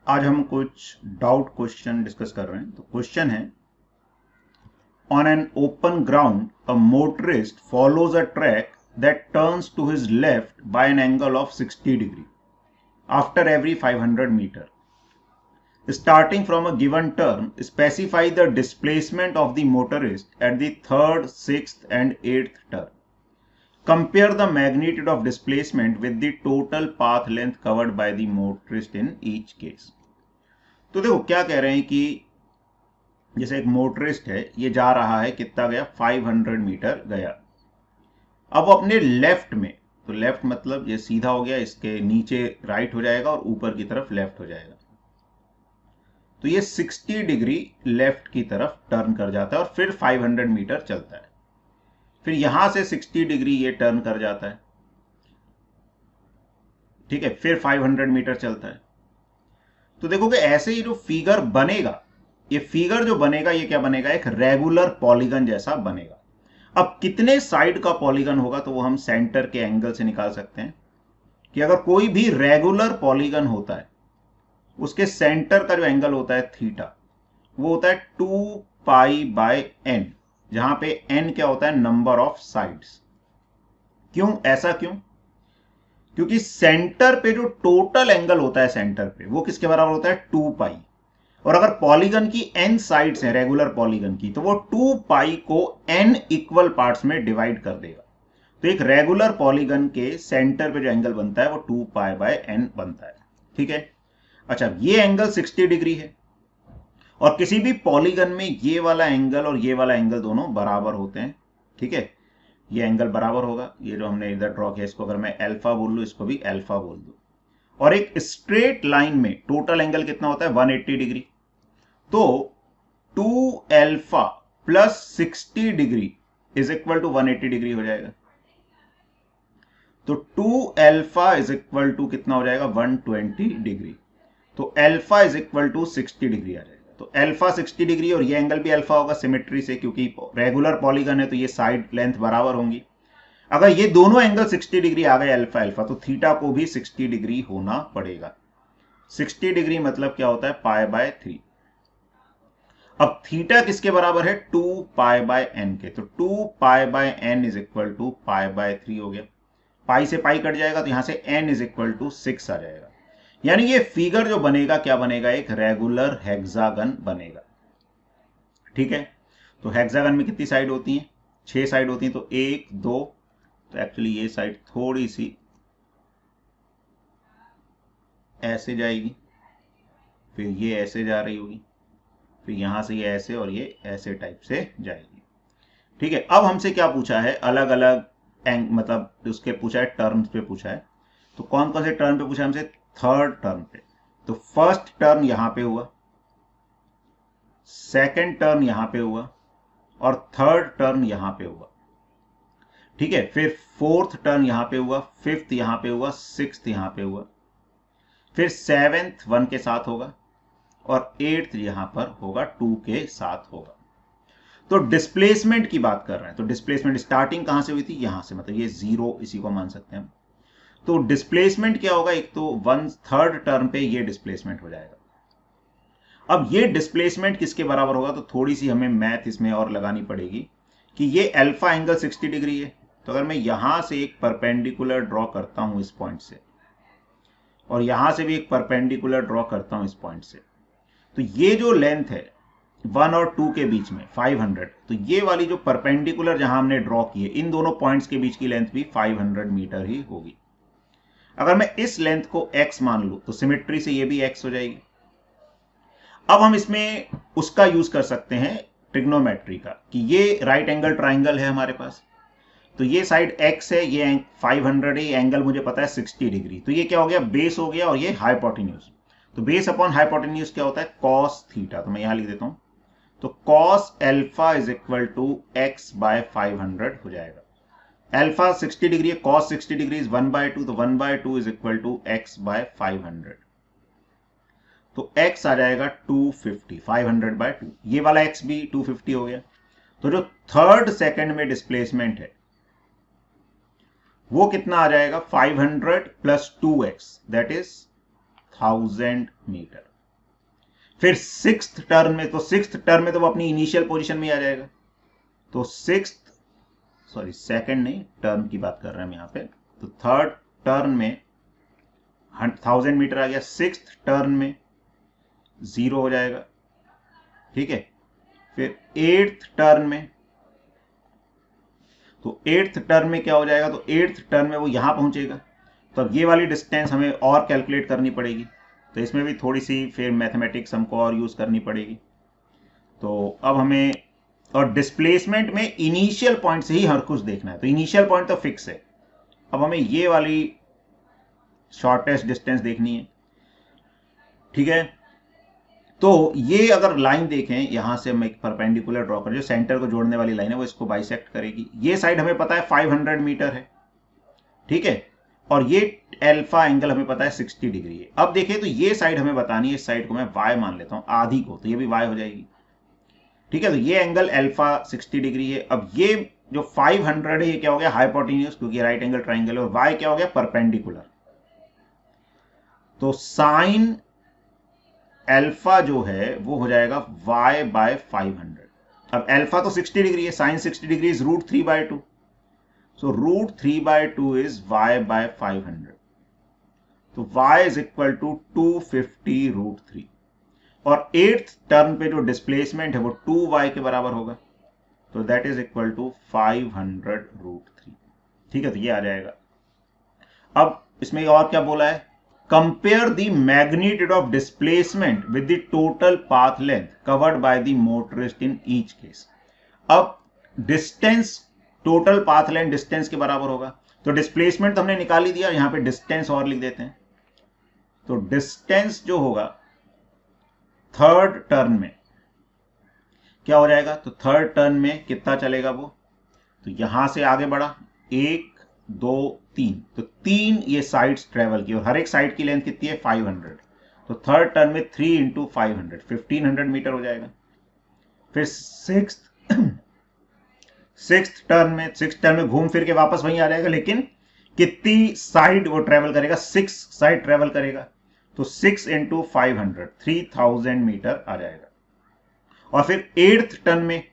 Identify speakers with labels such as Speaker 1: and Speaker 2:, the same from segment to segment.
Speaker 1: आज हम कुछ डाउट क्वेश्चन डिस्कस कर रहे हैं। तो क्वेश्चन है, on an open ground a motorist follows a track that turns to his left by an angle of 60 degree after every 500 metre. Starting from a given turn, specify the displacement of the motorist at the third, sixth and eighth turn. Compare the magnitude of displacement with the total path length covered by the motorist in each case. तो देखो क्या कह रहे हैं कि जैसे एक motorist है, ये जा रहा है, कितना गया, 500 मीटर गया. अब अपने लेफ्ट में, तो लेफ्ट मतलब ये सीधा हो गया, इसके नीचे राइट हो जाएगा और ऊपर की तरफ लेफ्ट हो जाएगा. तो ये 60 डिग्री लेफ्ट की तरफ टर्न कर जाता है और फिर 500 मीटर चलता है. फिर यहां से 60 डिग्री ये टर्न कर जाता है, ठीक है, फिर 500 मीटर चलता है. तो देखोगे ऐसे ही जो फिगर बनेगा, ये फिगर जो बनेगा ये क्या बनेगा, एक रेगुलर पॉलीगन जैसा बनेगा. अब कितने साइड का पॉलीगन होगा तो वो हम सेंटर के एंगल से निकाल सकते हैं कि अगर कोई भी रेगुलर पॉलीगन होता है उसके सेंटर का जो एंगल होता है थीटा, वो होता है 2 पाई बाय एन, जहां पे एन क्या होता है, नंबर ऑफ साइड्स. क्यों, ऐसा क्यों? क्योंकि सेंटर पे जो टोटल एंगल होता है सेंटर पे, वो किसके बराबर होता है, 2 पाई. और अगर पॉलीगन की एन साइड्स हैं रेगुलर पॉलीगन की, तो वो 2 पाई को एन इक्वल पार्ट्स में डिवाइड कर देगा. तो एक रेगुलर पॉलीगन के सेंटर पे जो एंगल बनता है वो 2 पाई बाय एन बनता है. ठीक है. अच्छा, ये एंगल 60 डिग्री है और किसी भी पॉलीगन में ये वाला एंगल और ये वाला एंगल दोनों बराबर होते हैं. ठीक है, ये एंगल बराबर होगा. ये जो हमने इधर ड्रॉ किया, इसको अगर मैं अल्फा बोल लूं, इसको भी अल्फा बोल दूं. और एक स्ट्रेट लाइन में टोटल एंगल कितना होता है, 180 डिग्री. तो 2 alpha plus 60 degree is equal to 180 degree हो जाएगा. तो 2 अल्फा इज इक्वल टू कितना हो जाएगा, 120 डिग्री. तो alpha is equal to 60 degree आ जाएगा. तो अल्फा 60 डिग्री और ये एंगल भी अल्फा होगा सिमेट्री से, क्योंकि रेगुलर पॉलीगन है तो ये साइड लेंथ बराबर होंगी. अगर ये दोनों एंगल 60 डिग्री आ गए अल्फा अल्फा, तो थीटा को भी 60 डिग्री होना पड़ेगा. 60 डिग्री मतलब क्या होता है, पाई बाय 3. अब थीटा किसके बराबर है, 2 पाई बाय एन के. तो 2 pi by n is equal to pi by 3 हो गया. पाई से पाई कट जाएगा तो यहां से एन इज इक्वल टू 6 आ जाएगा. यानी ये फिगर जो बनेगा क्या बनेगा, एक रेगुलर हेक्सागन बनेगा. ठीक है. तो हेक्सागन में कितनी साइड होती हैं, 6 साइड होती हैं. तो 1 2, तो एक्चुअली ये साइड थोड़ी सी ऐसे जाएगी, फिर ये ऐसे जा रही होगी, फिर यहां से ये ऐसे और ये ऐसे टाइप से जाएगी. ठीक है. अब हमसे क्या पूछा है, अलग अलग मतलब उसके पूछा है, टर्न पे पूछा है. तो कौन कौन से टर्न पे पूछा है हमसे, थर्ड टर्न पे. तो फर्स्ट टर्न यहां पे हुआ, सेकंड टर्न यहां पे हुआ और थर्ड टर्न यहां पे हुआ. ठीक है. फिर फोर्थ टर्न यहां पे हुआ, फिफ्थ यहां पे हुआ, सिक्स्थ यहां पे हुआ, फिर सेवेंथ 1 के साथ होगा और एट्थ यहां पर होगा 2 के साथ होगा. तो डिस्प्लेसमेंट की बात कर रहे हैं. तो डिस्प्लेसमेंट स्टार्टिंग कहां से हुई थी, यहां से, मतलब ये 0 इसी को मान सकते हैं. तो डिस्प्लेसमेंट क्या होगा, एक तो 1/3 टर्न पे ये डिस्प्लेसमेंट हो जाएगा. अब ये डिस्प्लेसमेंट किसके बराबर होगा, तो थोड़ी सी हमें मैथ इसमें और लगानी पड़ेगी कि ये अल्फा एंगल 60 डिग्री है. तो अगर मैं यहां से एक परपेंडिकुलर ड्रॉ करता हूं इस पॉइंट से, और यहां से भी एक परपेंडिकुलर ड्रॉ करता हूं इस पॉइंट से, तो ये जो लेंथ है 1 और 2 के बीच में 500, तो ये वाली जो परपेंडिकुलर जहां हमने ड्रॉ की है, इन दोनों पॉइंट्स के बीच की लेंथ भी 500 मीटर ही होगी. अगर मैं इस लेंथ को x मान लूं तो सिमेट्री से ये भी x हो जाएगी. अब हम इसमें उसका यूज कर सकते हैं ट्रिग्नोमेट्री का, कि ये राइट एंगल ट्राइंगल है हमारे पास. तो ये साइड x है, ये 500 है, ये एंगल मुझे पता है 60 डिग्री. तो ये क्या हो गया, बेस हो गया और ये हाइपोटेन्यूज. तो बेस अपॉन हाइपोटेन्यूज क्या होता है, कॉस थीटा. तो मैं यहां लिख देता हूं. तो cos alpha is equal to x by 500 हो जाएगा. अल्फा 60 डिग्री है, कॉस 60 डिग्री इज 1/2. तो 1/2 is equal to x by 500. तो x आ जाएगा 250, 500/2. ये वाला x भी 250 हो गया. तो जो थर्ड सेकंड में डिस्प्लेसमेंट है वो कितना आ जाएगा, 500 plus 2x, that is 1000 metre. फिर सिक्स्थ टर्न में, तो सिक्स्थ टर्न में तो वो अपनी इनिशियल पोजीशन में आ जाएगा। तो सेकंड नहीं, टर्न की बात कर रहे हैं हम यहां पे। तो थर्ड टर्न में 1000 मीटर आ गया, सिक्स्थ टर्न में 0 हो जाएगा, ठीक है। फिर एट्थ टर्न में, तो एट्थ टर्न में क्या हो जाएगा, तो एट्थ टर्न में वो यहां पहुंचेगा। तो अब ये वाली डिस्टेंस हमें और कैलकुलेट करनी पड़ेगी, तो इसमें भी थोड़ी सी फिर मैथमेटिक्स हमको और यूज करनी पड़ेगी। तो अब हमें, और डिस्प्लेसमेंट में इनिशियल पॉइंट से ही हर कुछ देखना है, तो इनिशियल पॉइंट तो फिक्स है। अब हमें ये वाली शॉर्टेस्ट डिस्टेंस देखनी है, ठीक है। तो ये अगर लाइन देखें, यहां से हम एक परपेंडिकुलर ड्रॉ करें, जो सेंटर को जोड़ने वाली लाइन है वो इसको बाइसेक्ट करेगी। ये साइड हमें पता है 500 मीटर है, ठीक है, और ये अल्फा एंगल हमें पता है 60 डिग्री है। अब देखिए, तो ये साइड हमें बतानी है, इस साइड को मैं y मान लेता हूं, आधी को, तो ये भी y हो जाएगी, ठीक है। तो ये एंगल अल्फा 60 डिग्री है। अब ये जो 500 है ये क्या हो गया, हाइपोटेन्यूज, क्योंकि राइट एंगल ट्राइंगल है, और y क्या हो गया, परपेंडिकुलर। तो साइन अल्फा जो है वो हो जाएगा y बाय 500। अब अल्फा तो 60 डिग्री है, sine 60 degree is √3/2, so √3/2 is y by 500। तो y इज इक्वल टू 250 √3, और एट्थ टर्न पे जो डिस्प्लेसमेंट है वो 2y के बराबर होगा, तो दैट इज इक्वल टू 500 √3, ठीक है। तो ये आ जाएगा। अब इसमें और क्या बोला है, compare the magnitude of displacement with the total path length covered by the motorist in each case. अब distance, total path length distance के बराबर होगा, तो डिस्प्लेसमेंट तो हमने निकाल ही दिया, यहां पे डिस्टेंस और लिख देते हैं। तो डिस्टेंस जो होगा थर्ड टर्न में क्या हो जाएगा, तो थर्ड टर्न में कितना चलेगा वो, तो यहां से आगे बढ़ा, 1 2 3, तो 3 ये साइड्स ट्रेवल की, और हर एक साइड की लेंथ कितनी है, 500। तो थर्ड टर्न में 3 इंटू 500, 1500 मीटर हो जाएगा। फिर सिक्स्थ टर्न में घूम फिर के वापस वहीं आ जाएगा, लेकिन कितनी साइड वो ट्रेवल करेगा, 6 साइड ट्रेवल करेगा, तो 6 इंटू 500, 3000 मीटर आ जाएगा। और फिर एट्थ टर्न में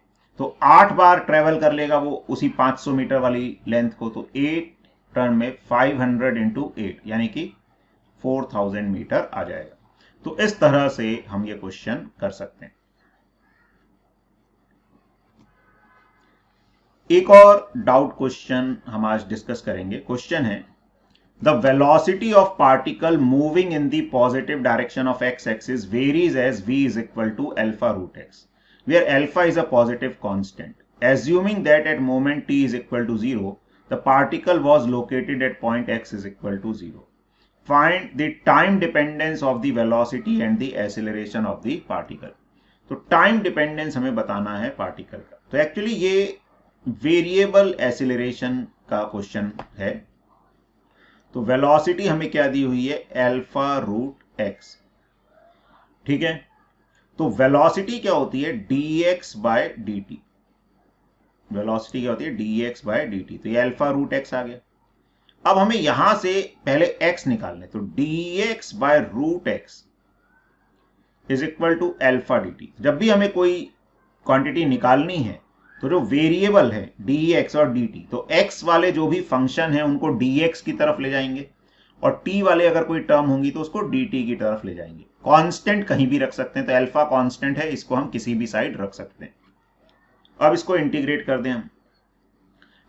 Speaker 1: तो 8 बार ट्रेवल कर लेगा वो उसी 500 मीटर वाली लेंथ को, तो 8 टर्न में 500 इंटू 8 यानी कि 4000 मीटर आ जाएगा। तो इस तरह से हम ये क्वेश्चन कर सकते हैं। एक और डाउट क्वेश्चन हम आज डिस्कस करेंगे। क्वेश्चन है, the velocity of particle moving in the positive direction of x axis varies as v is equal to alpha root x, where alpha is a positive constant. Assuming that at moment t is equal to 0, the particle was located at point x is equal to 0. Find the time dependence of the velocity and the acceleration of the particle. तो time dependence हमें बताना है particle का। तो actually ये variable acceleration का question है। तो वेलोसिटी हमें क्या दी हुई है, अल्फा रूट एक्स, ठीक है। तो वेलोसिटी क्या होती है, dx बाय dt, वेलोसिटी क्या होती है, dx बाय dt, तो ये अल्फा रूट एक्स आ गया। अब हमें यहां से पहले x निकालने, तो dx by root x is equal to alpha dt। जब भी हमें कोई क्वांटिटी निकालनी है, तो जो वेरिएबल है dx और dt, तो x वाले जो भी फंक्शन है उनको dx की तरफ ले जाएंगे, और t वाले अगर कोई टर्म होंगी तो उसको dt की तरफ ले जाएंगे। कांस्टेंट कहीं भी रख सकते हैं, तो अल्फा कांस्टेंट है, इसको हम किसी भी साइड रख सकते हैं। अब इसको इंटीग्रेट कर दें हम,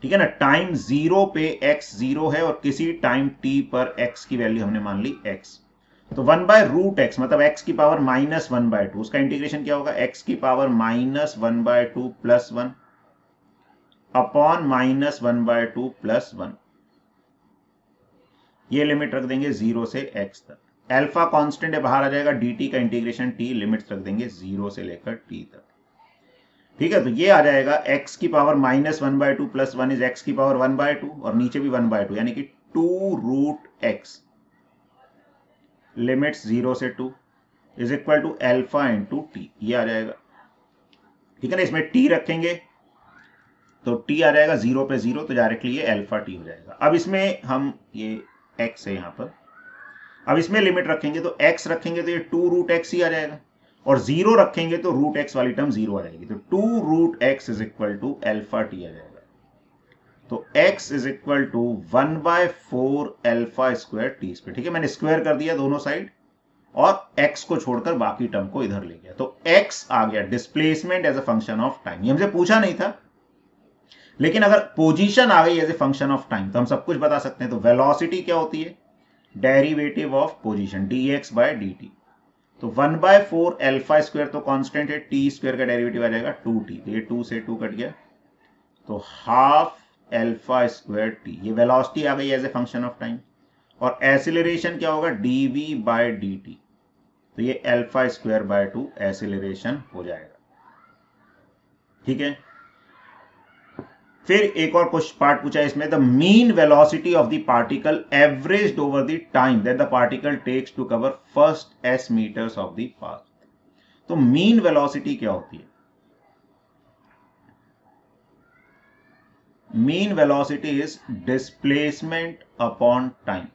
Speaker 1: ठीक है ना। टाइम 0 पे x 0 है, और किसी टाइम t पर x की वैल्यू हमने मान ली x, तो 1 बाय रूट एक्स मतलब x की पावर -1/2, उसका इंटीग्रेशन क्या होगा, x की पावर -1/2 प्लस 1 अपॉन -1/2 प्लस 1, ये लिमिट रख देंगे 0 से x तक। अल्फा कांस्टेंट है, बाहर आ जाएगा, dt का इंटीग्रेशन t, लिमिट्स रख देंगे 0 से लेकर t तक, ठीक है। तो ये आ जाएगा x की पावर -1/2 प्लस 1 इज x की पावर 1/2, और नीचे भी 1/2 यानी कि 2 रूट एक्स, लिमिट्स 0 से 2 is equal to alpha into t, ये आ जाएगा, ठीक है ना। इसमें t रखेंगे तो t आ जाएगा 0 पे 0, तो डायरेक्टली ये अल्फा t हो जाएगा। अब इसमें हम ये x है यहां पर, अब इसमें लिमिट रखेंगे, तो x रखेंगे तो ये 2 रूट एक्स ही आ जाएगा, और 0 रखेंगे तो रूट एक्स वाली टर्म 0 आ जाएगी, तो 2 root x is equal to alpha t आ जाएगा। तो x is equal to 1/4 alpha square t square. ठीक है, मैंने स्क्वायर कर दिया दोनों साइड और x को छोड़कर बाकी टर्म को इधर ले गया, तो x आ गया displacement as a function of time. ये हमसे पूछा नहीं था, लेकिन अगर पोजीशन आ गई as a function of time तो हम सब कुछ बता सकते हैं। तो वेलोसिटी क्या होती है, derivative of position dx by dt। तो 1/4 अल्फा स्क्वायर तो कांस्टेंट है, टी स्क्वायर का डेरिवेटिव आ जाएगा 2t, तो ये 2 से 2 कट गया, तो हाफ अल्फा स्क्वायर टी, ये वेलोसिटी आ गई as a function of time. और एसिलरेशन क्या होगा, dv बाय dt, तो ये अल्फा स्क्वायर बाय 2 एसिलरेशन हो जाएगा। ठीक है, फिर एक और कुछ पार्ट पूछा है इसमें, the mean velocity of the particle averaged over the time that the particle takes to cover first s metres of the path. तो मीन वेलोसिटी क्या होती है, mean velocity is displacement upon time.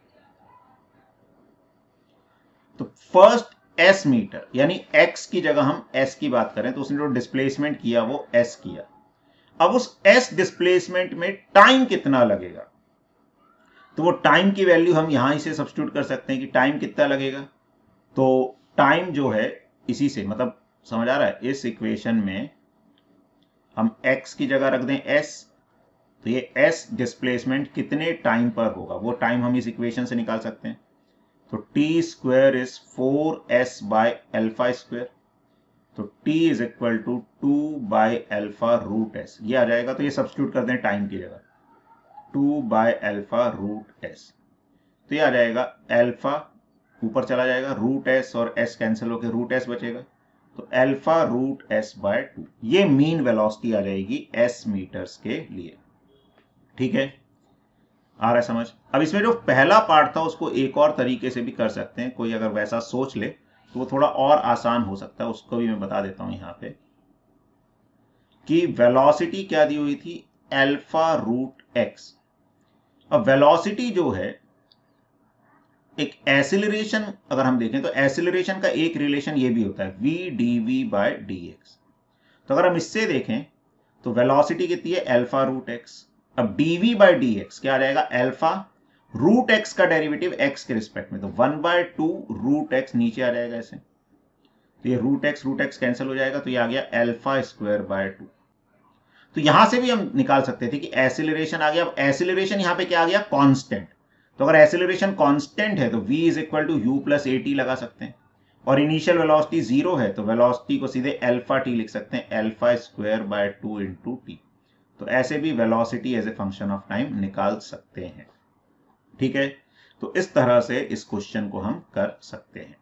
Speaker 1: तो first s metre यानी x की जगह हम s की बात करें तो उसने जो डिस्प्लेसमेंट किया वो s किया। अब उस s डिस्प्लेसमेंट में टाइम कितना लगेगा, तो वो टाइम की वैल्यू हम यहां से सब्स्टिट्यूट कर सकते हैं कि टाइम कितना लगेगा। तो टाइम जो है इसी से, मतलब समझ आ रहा है, इस इक्वेशन में हम x की जगह रख दें s, तो ये s डिस्प्लेसमेंट कितने टाइम पर होगा वो टाइम हम इस इक्वेशन से निकाल सकते हैं। तो t square is 4s by alpha square, तो t is equal to 2 by alpha root s, ये आ जाएगा। तो ये सब्स्टिट्यूट कर दें टाइम की जगह, 2 बाय अल्फा रूट s, तो ये आ जाएगा अल्फा ऊपर चला जाएगा, रूट s और s कैंसिल होकर रूट s बचेगा, तो अल्फा रूट s बाय 2, ये मीन वेलोसिटी आ जाएगी s मीटर्स के लिए। ठीक है, आ रहा है समझ। अब इसमें जो पहला पार्ट था उसको एक और तरीके से भी कर सकते हैं, कोई अगर वैसा सोच ले तो वो थोड़ा और आसान हो सकता है, उसको भी मैं बता देता हूं यहां पे कि वेलोसिटी क्या दी हुई थी, अल्फा रूट एक्स। अब वेलोसिटी जो है, एक एसिलरेशन अगर हम देखें तो एसिलरेशन का एक रिलेशन ये भी होता है v dv बाय dx। तो अगर हम इससे देखें तो वेलोसिटी कितनी है, अल्फा रूट एक्स। अब dv बाय dx क्या आ जाएगा, अल्फा रूट एक्स का डेरिवेटिव x के रिस्पेक्ट में, तो 1/2 रूट एक्स नीचे आ जाएगा ऐसे, तो ये रूट एक्स कैंसिल हो जाएगा, तो ये आ गया अल्फा स्क्वायर बाय 2। तो यहां से भी हम निकाल सकते थे कि एसिलरेशन आ गया। अब एसिलरेशन यहां पे क्या आ गया, कांस्टेंट। तो अगर एसिलरेशन कांस्टेंट है तो v is equal to u plus a t लगा सकते हैं, और इनिशियल वेलोसिटी 0 है तो वेलोसिटी को सीधे अल्फा टी लिख सकते हैं, alpha square by 2 into t. तो ऐसे भी velocity as a function of time निकाल सकते हैं। ठीक है, तो इस तरह से इस क्वेश्चन को हम कर सकते हैं।